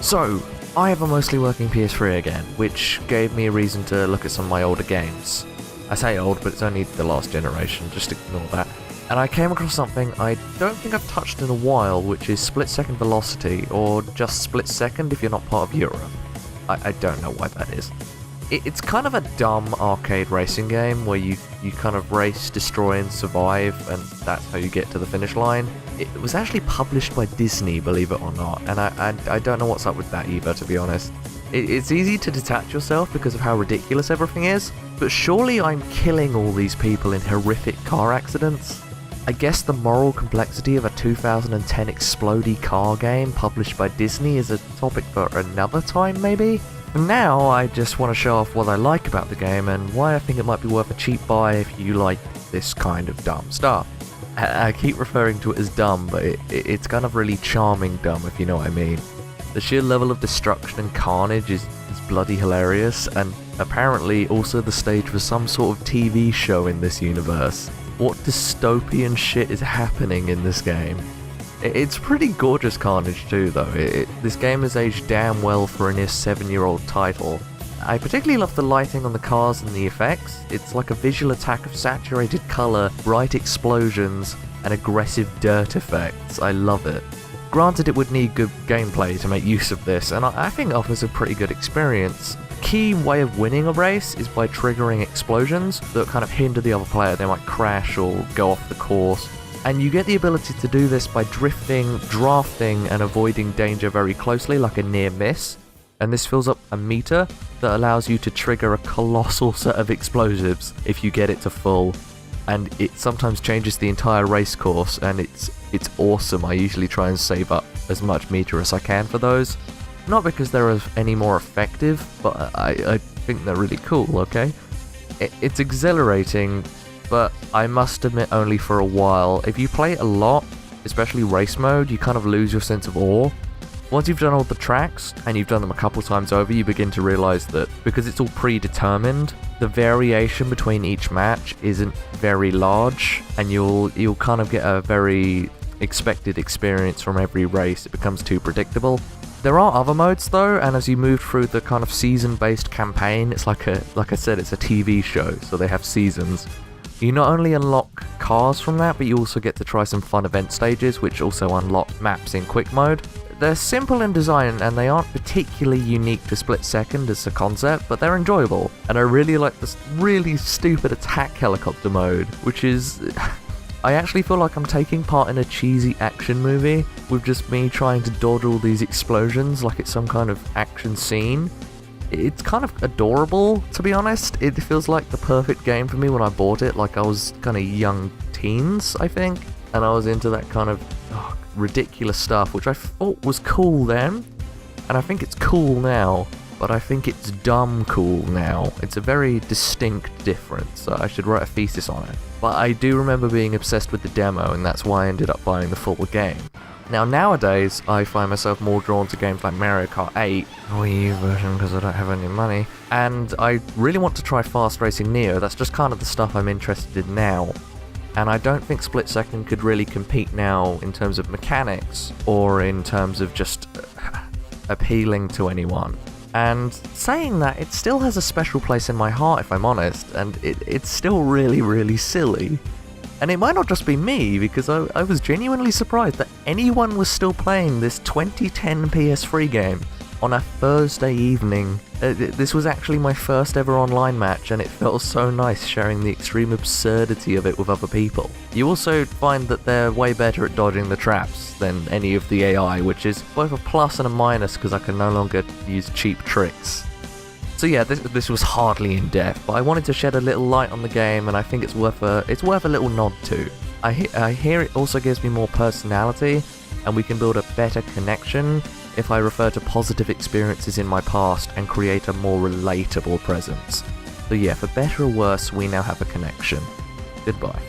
So, I have a mostly working PS3 again, which gave me a reason to look at some of my older games. I say old, but it's only the last generation, just ignore that. And I came across something I don't think I've touched in a while, which is Split Second Velocity, or just Split Second if you're not part of Europe. I don't know why that is. It's kind of a dumb arcade racing game where you kind of race, destroy and survive, and that's how you get to the finish line. It was actually published by Disney, believe it or not, and I don't know what's up with that either, to be honest. It's easy to detach yourself because of how ridiculous everything is, but surely I'm killing all these people in horrific car accidents? I guess the moral complexity of a 2010 explodey car game published by Disney is a topic for another time, maybe? For now, I just want to show off what I like about the game and why I think it might be worth a cheap buy if you like this kind of dumb stuff. I keep referring to it as dumb, but it's kind of really charming dumb, if you know what I mean. The sheer level of destruction and carnage is bloody hilarious, and apparently also the stage for some sort of TV show in this universe. What dystopian shit is happening in this game? It's pretty gorgeous carnage too, though. This game has aged damn well for a near 7-year-old title. I particularly love the lighting on the cars and the effects. It's like a visual attack of saturated colour, bright explosions, and aggressive dirt effects. I love it. Granted, it would need good gameplay to make use of this, and I think it offers a pretty good experience. Key way of winning a race is by triggering explosions that kind of hinder the other player. They might crash or go off the course. And you get the ability to do this by drifting, drafting, and avoiding danger very closely, like a near miss. And this fills up a meter that allows you to trigger a colossal set of explosives if you get it to full. And it sometimes changes the entire race course, and it's awesome. I usually try and save up as much meter as I can for those. Not because they're any more effective, but I think they're really cool, okay? It's exhilarating, but I must admit only for a while. If you play it a lot, especially race mode, you kind of lose your sense of awe. Once you've done all the tracks, and you've done them a couple times over, you begin to realise that because it's all predetermined, the variation between each match isn't very large, and you'll kind of get a very expected experience from every race. It becomes too predictable. There are other modes though, and as you move through the kind of season-based campaign, it's like I said, it's a TV show, so they have seasons. You not only unlock cars from that, but you also get to try some fun event stages, which also unlock maps in quick mode. They're simple in design, and they aren't particularly unique to Split Second as a concept, but they're enjoyable. And I really like this really stupid attack helicopter mode, which is... I actually feel like I'm taking part in a cheesy action movie, with just me trying to dodge all these explosions like it's some kind of action scene. It's kind of adorable, to be honest. It feels like the perfect game for me when I bought it, like I was kind of young teens, I think. And I was into that kind of ridiculous stuff, which I thought was cool then. And I think it's cool now, but I think it's dumb cool now. It's a very distinct difference, so I should write a thesis on it. But I do remember being obsessed with the demo, and that's why I ended up buying the full game. Now nowadays, I find myself more drawn to games like Mario Kart 8, Wii U version because I don't have any money, and I really want to try Fast Racing Neo. That's just kind of the stuff I'm interested in now. And I don't think Split Second could really compete now in terms of mechanics, or in terms of just appealing to anyone. And saying that, it still has a special place in my heart, if I'm honest, and it's still really, really silly. And it might not just be me, because I was genuinely surprised that anyone was still playing this 2010 PS3 game on a Thursday evening. This was actually my first ever online match, and it felt so nice sharing the extreme absurdity of it with other people. You also find that they're way better at dodging the traps than any of the AI, which is both a plus and a minus because I can no longer use cheap tricks. So yeah, this was hardly in depth, but I wanted to shed a little light on the game, and I think it's worth a little nod to. I hear it also gives me more personality, and we can build a better connection if I refer to positive experiences in my past and create a more relatable presence. So yeah, for better or worse, we now have a connection. Goodbye.